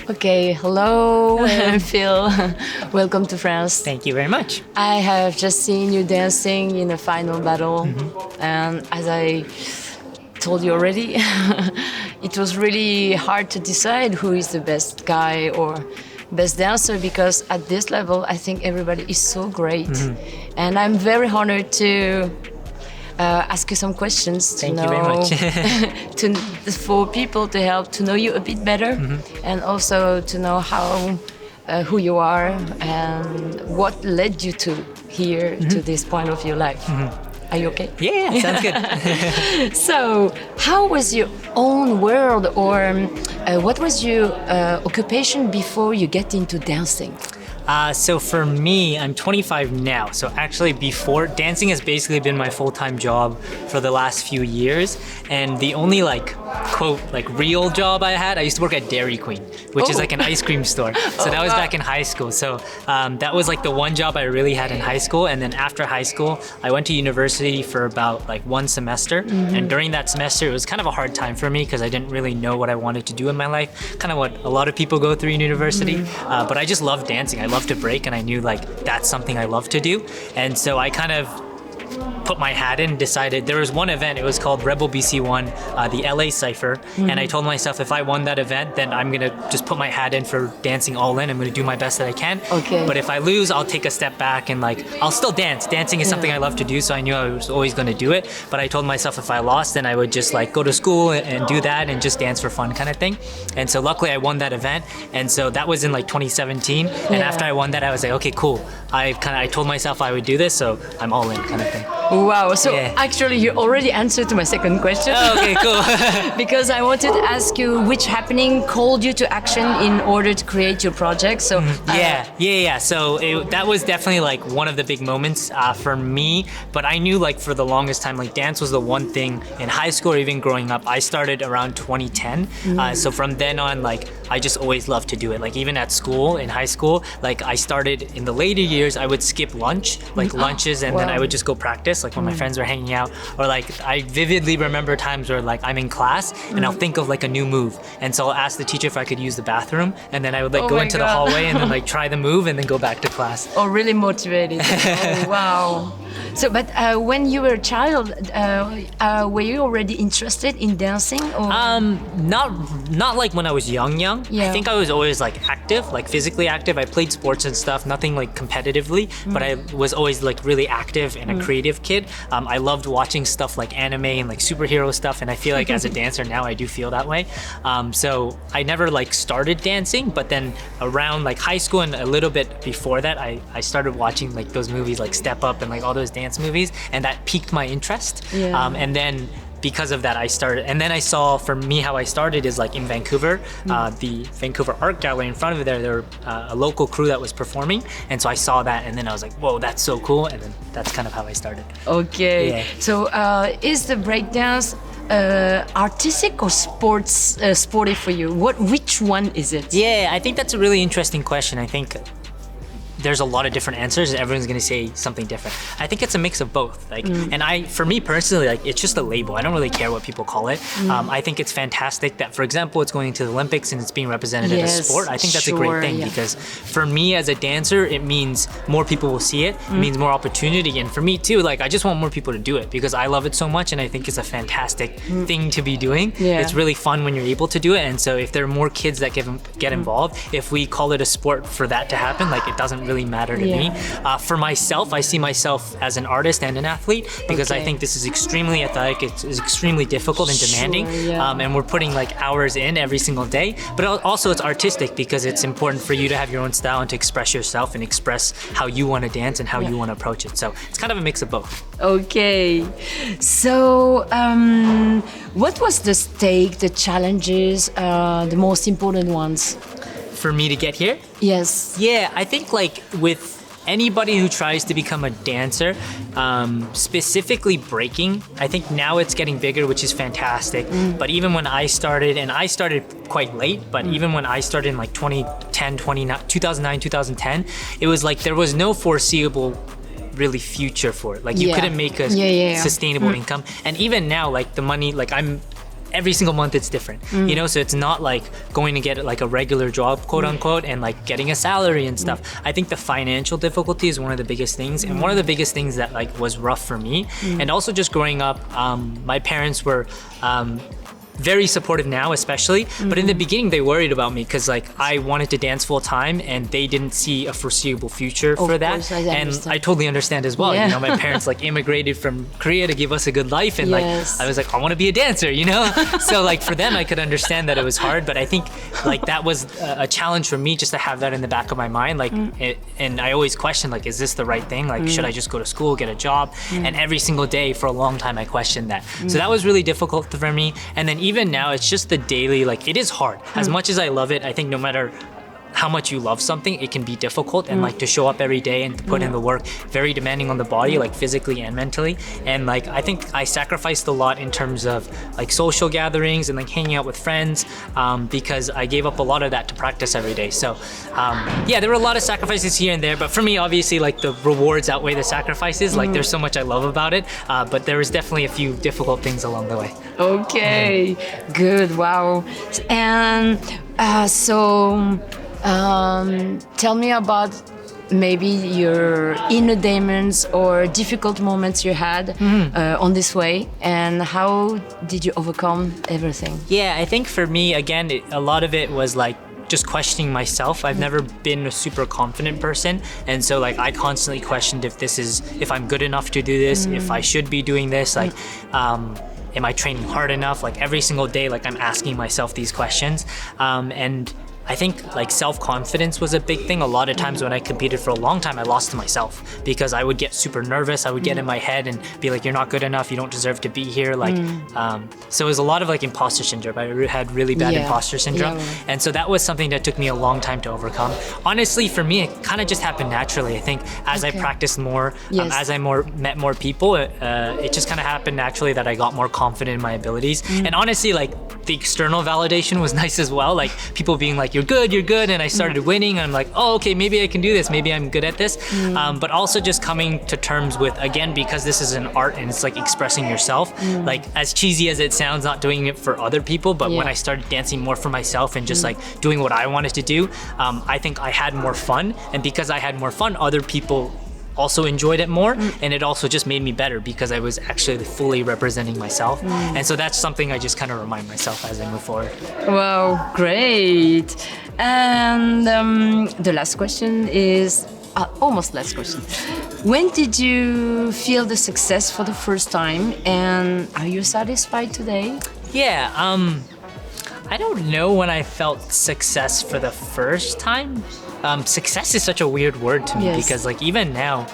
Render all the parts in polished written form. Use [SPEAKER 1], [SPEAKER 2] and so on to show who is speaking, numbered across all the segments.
[SPEAKER 1] Okay, hello, I'm Phil. Welcome to France.
[SPEAKER 2] Thank you very much.
[SPEAKER 1] I have just seen you dancing in a final battle, and as I told you already, it was really hard to decide who is the best guy or best dancer, because at this level, I think everybody is so great. And I'm very honored to ask you some questions to
[SPEAKER 2] Thank
[SPEAKER 1] know,
[SPEAKER 2] you very much.
[SPEAKER 1] for people to help to know you a bit better, and also to know how who you are and what led you to here to this point of your life. Are you okay?
[SPEAKER 2] Yeah, sounds good.
[SPEAKER 1] So, how was your own world, or what was your occupation before you get into dancing?
[SPEAKER 2] So for me, I'm 25 now. So actually before, dancing has basically been my full-time job for the last few years. And the only quote, real job I had, I used to work at Dairy Queen, which is like an ice cream store. So that was back in high school. So that was the one job I really had in high school. And then after high school, I went to university for about one semester. And during that semester, it was kind of a hard time for me because I didn't really know what I wanted to do in my life. Kind of what a lot of people go through in university. But I just loved dancing. I loved to break, and I knew that's something I love to do. And so I kind of put my hat in and decided, there was one event, it was called Rebel BC won the LA Cypher, and I told myself if I won that event, then I'm gonna just put my hat in for dancing all in. I'm gonna do my best that I can.
[SPEAKER 1] Okay.
[SPEAKER 2] But if I lose, I'll take a step back and I'll still dance. Dancing is something I love to do, so I knew I was always gonna do it. But I told myself if I lost, then I would just go to school and do that and just dance for fun kind of thing. And so luckily I won that event, and so that was in 2017. And after I won that, I was like, okay, cool. I told myself I would do this, so I'm all in kind of thing.
[SPEAKER 1] Wow, so actually you already answered to my second question.
[SPEAKER 2] Oh, okay, cool.
[SPEAKER 1] Because I wanted to ask you which happening called you to action in order to create your project. So
[SPEAKER 2] yeah. So that was definitely one of the big moments for me. But I knew for the longest time, dance was the one thing in high school or even growing up. I started around 2010. So from then on, I just always loved to do it. Even at school, in high school, I started in the later years, I would skip lunch, lunches, and then I would just go practice, when my friends were hanging out. Or I vividly remember times where I'm in class and I'll think of a new move. And so I'll ask the teacher if I could use the bathroom, and then I would go into the hallway and then try the move and then go back to class.
[SPEAKER 1] Oh, really motivated. Oh, wow. So, but when you were a child, were you already interested in dancing? Or?
[SPEAKER 2] Not when I was young.
[SPEAKER 1] Yeah.
[SPEAKER 2] I think I was always active, physically active. I played sports and stuff, nothing competitively, but I was always really active and a creative kid. I loved watching stuff like anime and superhero stuff, and I feel as a dancer now I do feel that way. So I never started dancing, but then around high school and a little bit before that, I started watching those movies Step Up and all those dance movies, and that piqued my interest. And then because of that, I started, and then I saw, for me, how I started is in Vancouver, the Vancouver Art Gallery. In front of it there were a local crew that was performing, and so I saw that, and then I was like, whoa, that's so cool, and then that's kind of how I started.
[SPEAKER 1] Okay.
[SPEAKER 2] Yeah.
[SPEAKER 1] So is the breakdance artistic or sporty for you? Which one is it?
[SPEAKER 2] Yeah, I think that's a really interesting question. I think there's a lot of different answers and everyone's going to say something different. I think it's a mix of both. And for me personally, it's just a label. I don't really care what people call it. I think it's fantastic that, for example, it's going into the Olympics and it's being represented as a sport. I think that's a great thing because for me as a dancer, it means more people will see it. It means more opportunity. And for me too, I just want more people to do it because I love it so much and I think it's a fantastic thing to be doing.
[SPEAKER 1] Yeah.
[SPEAKER 2] It's really fun when you're able to do it. And so if there are more kids that get involved, if we call it a sport for that to happen, it doesn't really matter to me. For myself, I see myself as an artist and an athlete because I think this is extremely athletic, it's extremely difficult and demanding, and we're putting hours in every single day. But also it's artistic because it's important for you to have your own style and to express yourself and express how you want to dance and how you want to approach it. So it's kind of a mix of both.
[SPEAKER 1] Okay. So what was the stake, the challenges, the most important ones?
[SPEAKER 2] For me to get here?
[SPEAKER 1] Yes.
[SPEAKER 2] Yeah, I think with anybody who tries to become a dancer, specifically breaking, I think now it's getting bigger, which is fantastic. But even when I started, and I started quite late, but even when I started in 2010, 2009, 2010, it was there was no foreseeable really future for it. You couldn't make a sustainable income. And even now, the money, I'm every single month it's different, you know, so it's not like going to get like a regular job, quote unquote, and like getting a salary and stuff. I think the financial difficulty is one of the biggest things, and one of the biggest things that like was rough for me. And also just growing up, my parents were very supportive now, especially, but in the beginning they worried about me because like I wanted to dance full time and they didn't see a foreseeable future for that. And I totally understand as well. You know, my parents like immigrated from Korea to give us a good life, and like I was like, I want to be a dancer, you know. So like for them I could understand that it was hard, but I think like that was a challenge for me just to have that in the back of my mind, like and I always questioned like, is this the right thing, like should I just go to school, get a job? And every single day for a long time I questioned that. So that was really difficult for me. And then even now it's just the daily, like it is hard. As much as I love it, I think no matter how much you love something, it can be difficult, and like to show up every day and to put in the work, very demanding on the body, like physically and mentally. And like I think I sacrificed a lot in terms of like social gatherings and like hanging out with friends, because I gave up a lot of that to practice every day. So yeah, there were a lot of sacrifices here and there, but for me obviously like the rewards outweigh the sacrifices. Like there's so much I love about it, but there was definitely a few difficult things along the way.
[SPEAKER 1] Okay, good, wow. And tell me about maybe your inner demons or difficult moments you had on this way, and how did you overcome everything? Yeah,
[SPEAKER 2] I think for me, again, a lot of it was like just questioning myself. I've never been a super confident person, and so like I constantly questioned if I'm good enough to do this, if I should be doing this, like am I training hard enough? Like every single day, like I'm asking myself these questions, and I think like self-confidence was a big thing. A lot of times when I competed for a long time, I lost to myself because I would get super nervous. I would get in my head and be like, you're not good enough, you don't deserve to be here. Like, so it was a lot of like imposter syndrome. I had really bad imposter syndrome. And so that was something that took me a long time to overcome. Honestly, for me, it kind of just happened naturally. I think as I practiced more, as I met more people, it just kind of happened naturally that I got more confident in my abilities. And honestly, like the external validation was nice as well. Like people being like, you're good, and I started winning, and I'm like, oh, okay, maybe I can do this, maybe I'm good at this. But also just coming to terms with, again, because this is an art and it's like expressing yourself, like as cheesy as it sounds, not doing it for other people, but when I started dancing more for myself and just like doing what I wanted to do, I think I had more fun, and because I had more fun, other people also enjoyed it more, and it also just made me better because I was actually fully representing myself. And so that's something I just kind of remind myself as I move forward.
[SPEAKER 1] Wow, great. And the last question is almost last question. When did you feel the success for the first time, and are you satisfied today?
[SPEAKER 2] Yeah, I don't know when I felt success for the first time. Success is such a weird word to me because like even now,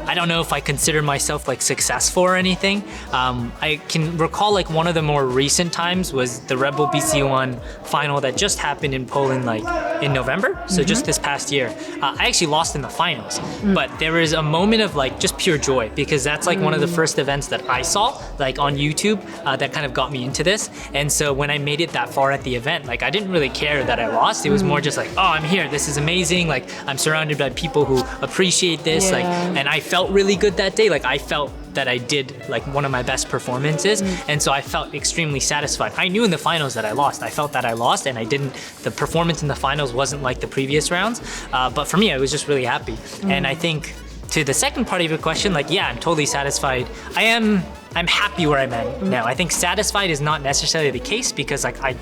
[SPEAKER 2] I don't know if I consider myself like successful or anything. I can recall like one of the more recent times was the Red Bull BC1 final that just happened in Poland like in November. So just this past year, I actually lost in the finals, but there was a moment of like just pure joy because that's like one of the first events that I saw like on YouTube that kind of got me into this. And so when I made it that far at the event, like I didn't really care that I lost. It was more just like, oh, I'm here. This is amazing. Like I'm surrounded by people who appreciate this. Like, and I felt really good that day. Like I felt that I did like one of my best performances, and so I felt extremely satisfied. I knew in the finals that I lost. I felt that I lost, and the performance in the finals wasn't like the previous rounds, but for me I was just really happy. And I think to the second part of your question, like yeah, I'm totally satisfied. I'm happy where I'm at now. I think satisfied is not necessarily the case because like I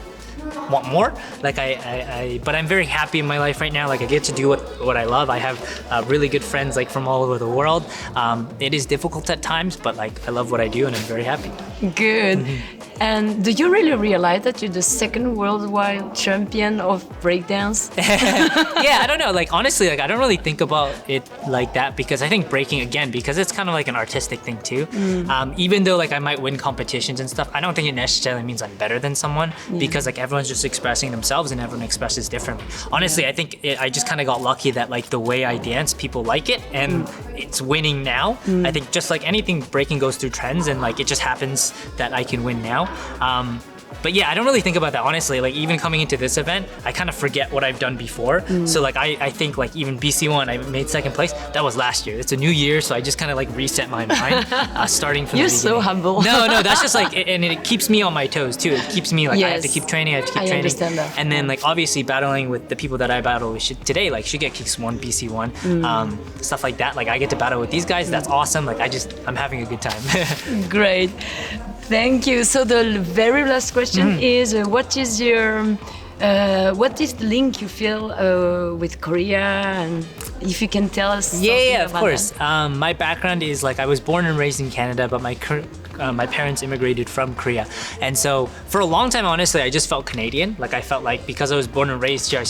[SPEAKER 2] want more, like but I'm very happy in my life right now. Like I get to do what I love. I have really good friends like from all over the world. It is difficult at times, but like I love what I do and I'm very happy.
[SPEAKER 1] Good. And do you really realize that you're the second worldwide champion of breakdance?
[SPEAKER 2] Yeah, I don't know. Like honestly, like I don't really think about it like that because I think breaking, again, because it's kind of like an artistic thing too. Even though like I might win competitions and stuff, I don't think it necessarily means I'm better than someone because like everyone's just expressing themselves and everyone expresses differently. Honestly, I think I just kind of got lucky that like the way I dance, people like it and it's winning now. I think just like anything, breaking goes through trends and like it just happens that I can win now. But yeah, I don't really think about that, honestly. Like, even coming into this event, I kind of forget what I've done before. So like, I think like even BC1, I made second place. That was last year. It's a new year, so I just kind of like reset my mind, starting from
[SPEAKER 1] You're
[SPEAKER 2] the beginning.
[SPEAKER 1] so humble.
[SPEAKER 2] No, that's just like, and it keeps me on my toes too. It keeps me like, I have to
[SPEAKER 1] Yes.
[SPEAKER 2] keep training, I have to keep
[SPEAKER 1] I
[SPEAKER 2] training.
[SPEAKER 1] understand that.
[SPEAKER 2] And then like, obviously battling with the people that I battle with today, like Shiget kicks 1, BC1, stuff like that. Like, I get to battle with these guys. That's awesome. Like, I'm having a good time.
[SPEAKER 1] Great. Thank you. So the very last question is, what is the link you feel with Korea, and if you can tell us something
[SPEAKER 2] Yeah, of
[SPEAKER 1] about
[SPEAKER 2] course.
[SPEAKER 1] that.
[SPEAKER 2] My background is like, I was born and raised in Canada, but my parents immigrated from Korea. And so for a long time, honestly, I just felt Canadian. Like, I felt like because I was born and raised here,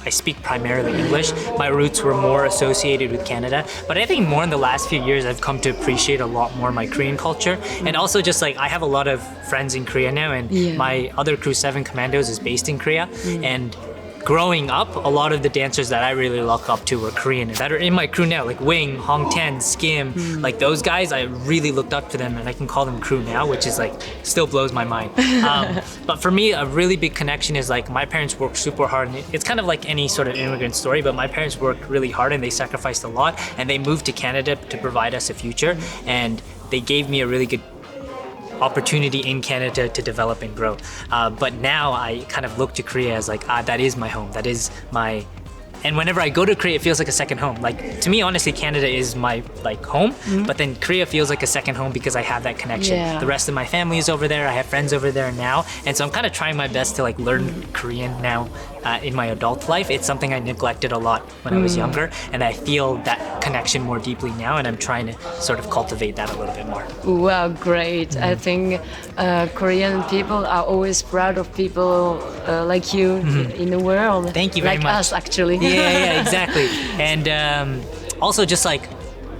[SPEAKER 2] I speak primarily English. My roots were more associated with Canada. But I think more in the last few years, I've come to appreciate a lot more my Korean culture. And also just like, I have a lot of friends in Korea now, and my other crew, 7 Commandos, is based in Korea. And growing up, a lot of the dancers that I really look up to were Korean that are in my crew now, like Wing, Hong Ten, Skim, like those guys, I really looked up to them, and I can call them crew now, which is like, still blows my mind. But for me, a really big connection is like, my parents worked super hard, and it's kind of like any sort of immigrant story, but my parents worked really hard and they sacrificed a lot, and they moved to Canada to provide us a future, and they gave me a really good opportunity in Canada to develop and grow. But now I kind of look to Korea as like, that is my home. That is my... And whenever I go to Korea, it feels like a second home. Like, to me, honestly, Canada is my like home, but then Korea feels like a second home because I have that connection.
[SPEAKER 1] Yeah.
[SPEAKER 2] The rest of my family is over there. I have friends over there now. And so I'm kind of trying my best to like learn Korean now in my adult life. It's something I neglected a lot when I was younger, and I feel that connection more deeply now, and I'm trying to sort of cultivate that a little bit more.
[SPEAKER 1] Wow, great. I think Korean people are always proud of people like you in the world.
[SPEAKER 2] Thank you very
[SPEAKER 1] like
[SPEAKER 2] much.
[SPEAKER 1] Us, actually.
[SPEAKER 2] Yeah, exactly. And also just like,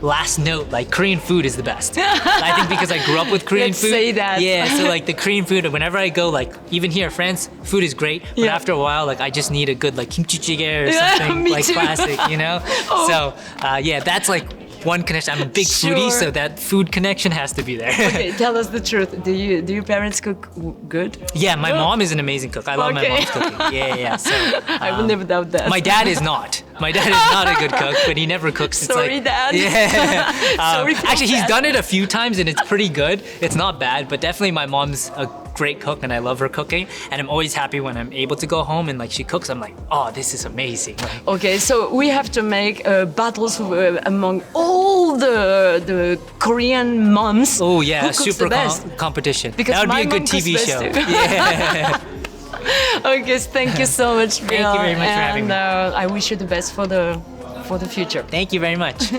[SPEAKER 2] last note, like, Korean food is the best. I think because I grew up with Korean
[SPEAKER 1] Let's
[SPEAKER 2] food.
[SPEAKER 1] say that.
[SPEAKER 2] Yeah, so like the Korean food, whenever I go, like even here, France, food is great. But after a while, like I just need a good like kimchi jjigae or something
[SPEAKER 1] me
[SPEAKER 2] like
[SPEAKER 1] too.
[SPEAKER 2] classic, you know? So yeah, that's like one connection. I'm a big foodie, so that food connection has to be there.
[SPEAKER 1] Okay, tell us the truth. Do your parents cook good?
[SPEAKER 2] Yeah, my mom is an amazing cook. I love my mom's cooking. Yeah. So
[SPEAKER 1] I would never doubt that.
[SPEAKER 2] my dad is not. My dad is not a good cook, but he never cooks. It's
[SPEAKER 1] Sorry,
[SPEAKER 2] like,
[SPEAKER 1] Dad.
[SPEAKER 2] Yeah.
[SPEAKER 1] Sorry for
[SPEAKER 2] actually, he's
[SPEAKER 1] that.
[SPEAKER 2] done it a few times, and it's pretty good. It's not bad, but definitely my mom's a great cook, and I love her cooking. And I'm always happy when I'm able to go home and like she cooks. I'm like, oh, this is amazing. Like,
[SPEAKER 1] Okay, so we have to make battles among all the Korean moms.
[SPEAKER 2] oh yeah,
[SPEAKER 1] Who
[SPEAKER 2] a
[SPEAKER 1] cooks
[SPEAKER 2] super
[SPEAKER 1] the best?
[SPEAKER 2] competition.
[SPEAKER 1] Because
[SPEAKER 2] That would
[SPEAKER 1] my
[SPEAKER 2] be a good
[SPEAKER 1] mom cooks
[SPEAKER 2] TV
[SPEAKER 1] best
[SPEAKER 2] show.
[SPEAKER 1] too.
[SPEAKER 2] Yeah.
[SPEAKER 1] Okay, thank you so much, Phil.
[SPEAKER 2] Thank you very much for having me.
[SPEAKER 1] And I wish you the best for the future.
[SPEAKER 2] Thank you very much.